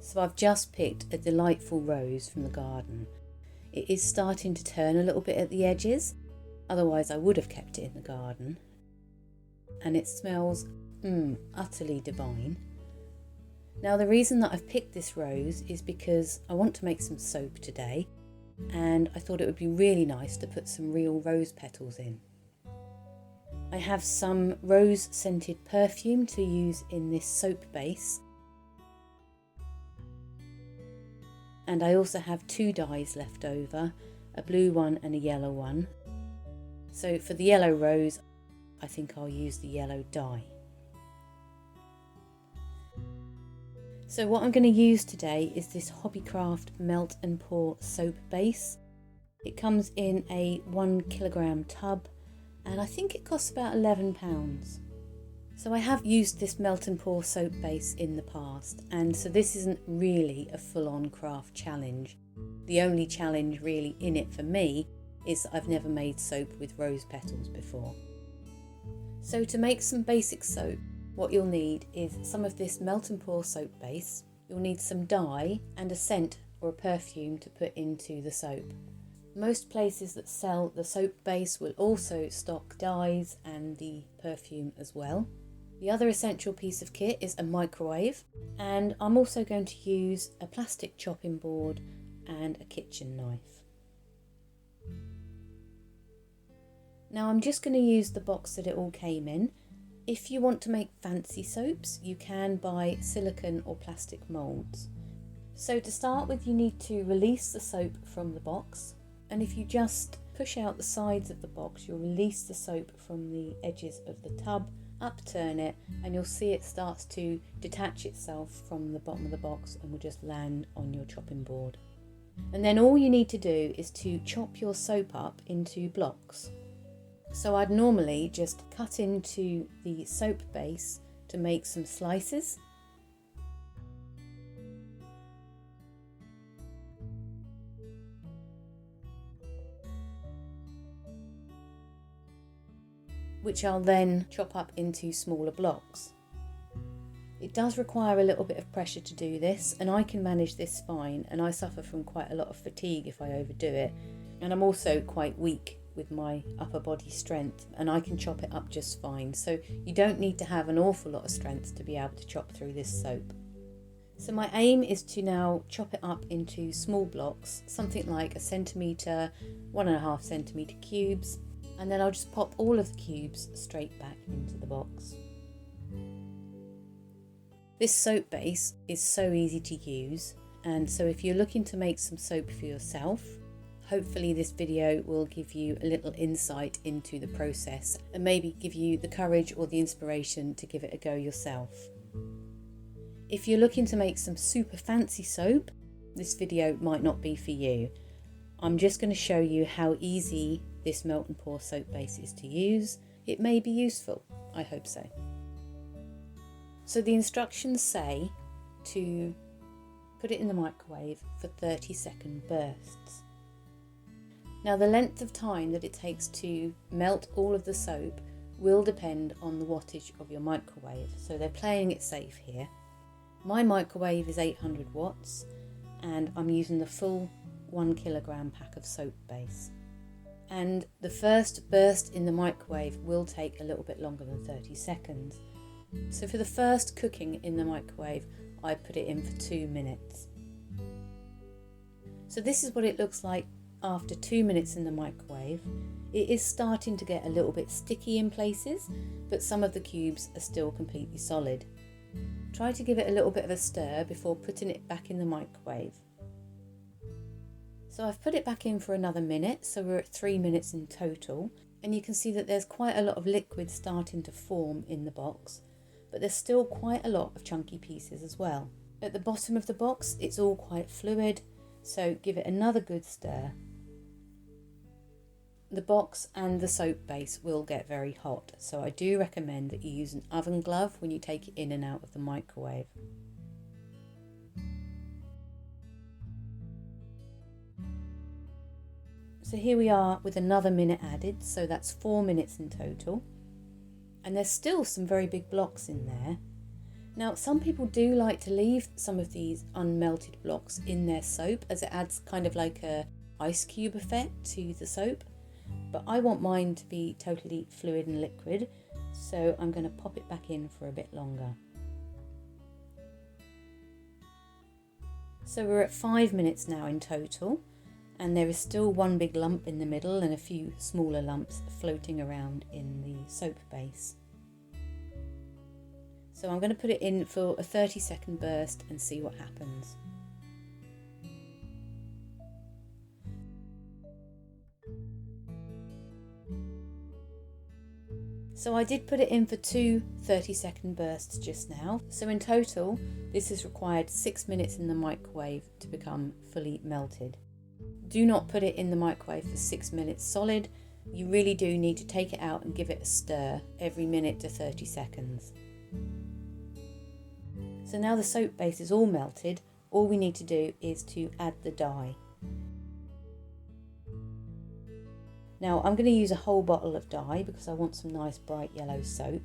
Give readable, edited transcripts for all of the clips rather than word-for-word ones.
So I've just picked a delightful rose from the garden. It is starting to turn a little bit at the edges, otherwise I would have kept it in the garden. And it smells utterly divine. Now the reason that I've picked this rose is because I want to make some soap today, and I thought it would be really nice to put some real rose petals in. I have some rose scented perfume to use in this soap base, and I also have 2 dyes left over, a blue one and a yellow one. So for the yellow rose, I think I'll use the yellow dye. So what I'm going to use today is this Hobbycraft Melt and Pour soap base. It comes in a 1 kilogram tub, and I think it costs about £11. So I have used this Melt and Pour soap base in the past, and so this isn't really a full-on craft challenge. The only challenge really in it for me is that I've never made soap with rose petals before. So to make some basic soap, what you'll need is some of this Melt and Pour soap base. You'll need some dye and a scent or a perfume to put into the soap. Most places that sell the soap base will also stock dyes and the perfume as well. The other essential piece of kit is a microwave, and I'm also going to use a plastic chopping board and a kitchen knife. Now I'm just going to use the box that it all came in. If you want to make fancy soaps, you can buy silicone or plastic moulds. So to start with, you need to release the soap from the box, and if you just push out the sides of the box, you'll release the soap from the edges of the tub, upturn it, and you'll see it starts to detach itself from the bottom of the box and will just land on your chopping board. And then all you need to do is to chop your soap up into blocks. So I'd normally just cut into the soap base to make some slices. Which I'll then chop up into smaller blocks. It does require a little bit of pressure to do this, and I can manage this fine, and I suffer from quite a lot of fatigue if I overdo it, and I'm also quite weak with my upper body strength, and I can chop it up just fine, so you don't need to have an awful lot of strength to be able to chop through this soap. So my aim is to now chop it up into small blocks, something like 1 centimetre, 1.5 centimetre cubes, and then I'll just pop all of the cubes straight back into the box. This soap base is so easy to use, and so if you're looking to make some soap for yourself, hopefully this video will give you a little insight into the process and maybe give you the courage or the inspiration to give it a go yourself. If you're looking to make some super fancy soap, this video might not be for you. I'm just going to show you how easy this Melt and Pour soap base is to use. It may be useful, I hope so. So the instructions say to put it in the microwave for 30-second bursts. Now the length of time that it takes to melt all of the soap will depend on the wattage of your microwave, so they're playing it safe here. My microwave is 800 watts and I'm using the full 1 kilogram pack of soap base. And the first burst in the microwave will take a little bit longer than 30 seconds. So for the first cooking in the microwave, I put it in for 2 minutes. So this is what it looks like after 2 minutes in the microwave. It is starting to get a little bit sticky in places, but some of the cubes are still completely solid. Try to give it a little bit of a stir before putting it back in the microwave. So I've put it back in for another minute, so we're at 3 minutes in total, and you can see that there's quite a lot of liquid starting to form in the box, but there's still quite a lot of chunky pieces as well. At the bottom of the box it's all quite fluid, so give it another good stir. The box and the soap base will get very hot, so I do recommend that you use an oven glove when you take it in and out of the microwave. So here we are with another minute added, so that's 4 minutes in total. And there's still some very big blocks in there. Now, some people do like to leave some of these unmelted blocks in their soap, as it adds kind of like a ice cube effect to the soap, but I want mine to be totally fluid and liquid, so I'm going to pop it back in for a bit longer. So we're at 5 minutes now in total, and there is still one big lump in the middle and a few smaller lumps floating around in the soap base. So I'm going to put it in for a 30-second burst and see what happens. So I did put it in for two 30-second bursts just now. So in total, this has required 6 minutes in the microwave to become fully melted. Do not put it in the microwave for 6 minutes solid. You really do need to take it out and give it a stir every minute to 30 seconds. So now the soap base is all melted, all we need to do is to add the dye. Now I'm going to use a whole bottle of dye because I want some nice bright yellow soap.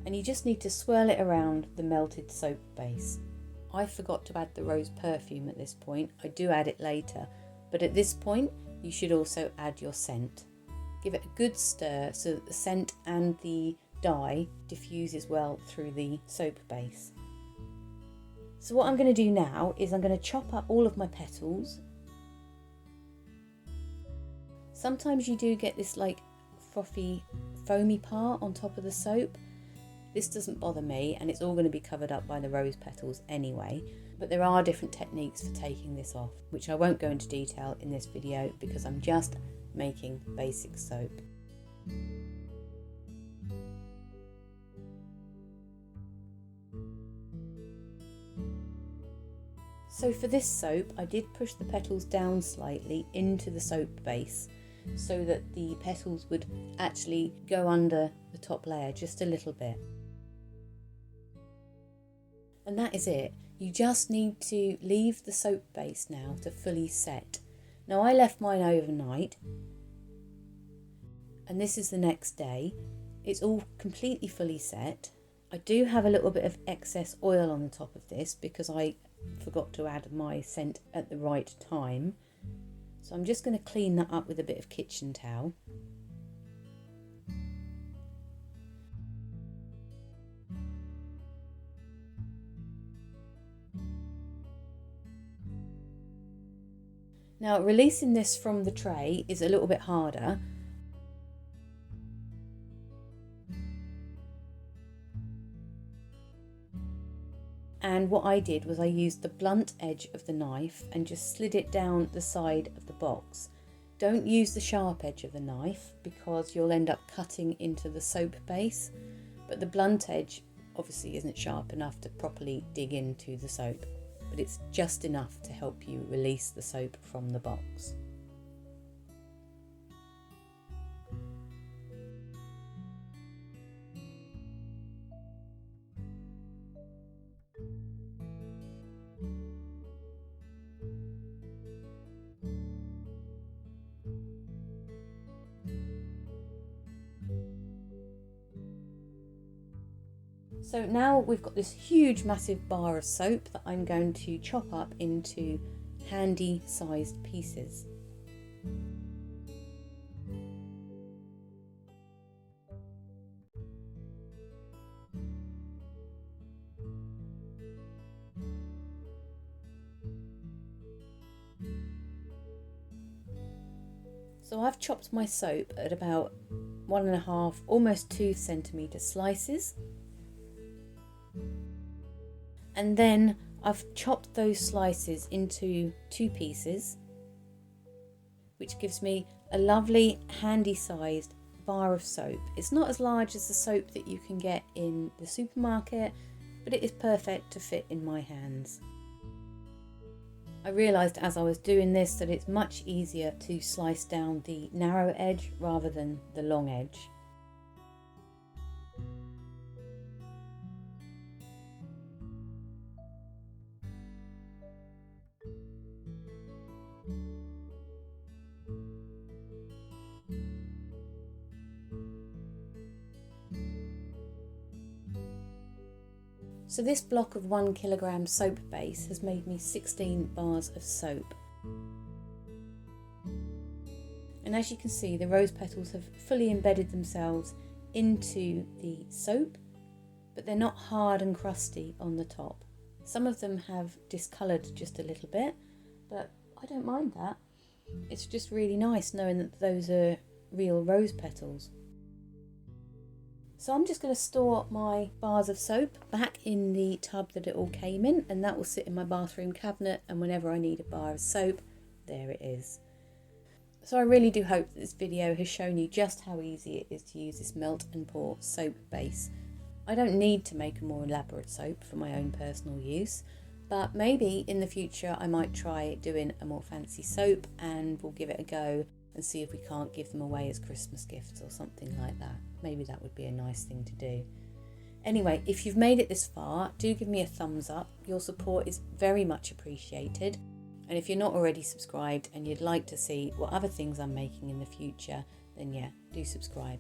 And you just need to swirl it around the melted soap base. I forgot to add the rose perfume at this point. I do add it later, but at this point you should also add your scent. Give it a good stir so that the scent and the dye diffuses well through the soap base. So what I'm going to do now is I'm going to chop up all of my petals. Sometimes you do get this like frothy foamy part on top of the soap. This doesn't bother me, and it's all going to be covered up by the rose petals anyway, but there are different techniques for taking this off, which I won't go into detail in this video because I'm just making basic soap. So for this soap, I did push the petals down slightly into the soap base so that the petals would actually go under the top layer just a little bit. And that is it. You just need to leave the soap base now to fully set. Now I left mine overnight, and this is the next day. It's all completely fully set. I do have a little bit of excess oil on the top of this because I forgot to add my scent at the right time. So I'm just going to clean that up with a bit of kitchen towel. Now releasing this from the tray is a little bit harder. And what I did was I used the blunt edge of the knife and just slid it down the side of the box. Don't use the sharp edge of the knife because you'll end up cutting into the soap base, but the blunt edge obviously isn't sharp enough to properly dig into the soap, but it's just enough to help you release the soap from the box. So now we've got this huge massive bar of soap that I'm going to chop up into handy sized pieces. So I've chopped my soap at about 1.5, almost 2 centimetre slices. And then I've chopped those slices into 2 pieces, which gives me a lovely handy sized bar of soap. It's not as large as the soap that you can get in the supermarket, but it is perfect to fit in my hands. I realised as I was doing this that it's much easier to slice down the narrow edge rather than the long edge. So this block of 1 kilogram soap base has made me 16 bars of soap. And as you can see, the rose petals have fully embedded themselves into the soap, but they're not hard and crusty on the top. Some of them have discoloured just a little bit, but I don't mind that. It's just really nice knowing that those are real rose petals. So I'm just going to store my bars of soap back in the tub that it all came in, and that will sit in my bathroom cabinet, and whenever I need a bar of soap, there it is. So I really do hope that this video has shown you just how easy it is to use this melt and pour soap base. I don't need to make a more elaborate soap for my own personal use, but maybe in the future I might try doing a more fancy soap, and we'll give it a go and see if we can't give them away as Christmas gifts or something like that. Maybe that would be a nice thing to do. Anyway, if you've made it this far, do give me a thumbs up. Your support is very much appreciated. And if you're not already subscribed and you'd like to see what other things I'm making in the future, then yeah, do subscribe.